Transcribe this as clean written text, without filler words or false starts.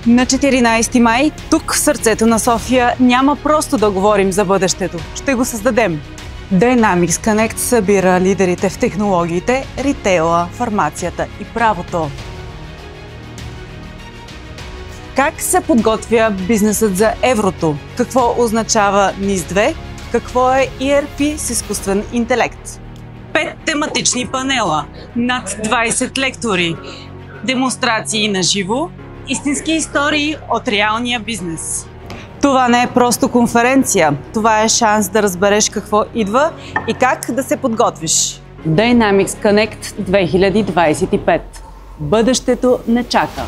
На 14 май, тук в сърцето на София, няма просто да говорим за бъдещето. Ще го създадем. Dynamics Connect събира лидерите в технологиите, ритейла, фармацията и правото. Как се подготвя бизнесът за еврото? Какво означава NIS-2? Какво е ERP с изкуствен интелект? 5 тематични панела, над 20 лектори, демонстрации на живо, истински истории от реалния бизнес. Това не е просто конференция, това е шанс да разбереш какво идва и как да се подготвиш. Dynamics Connect 2025. Бъдещето не чака.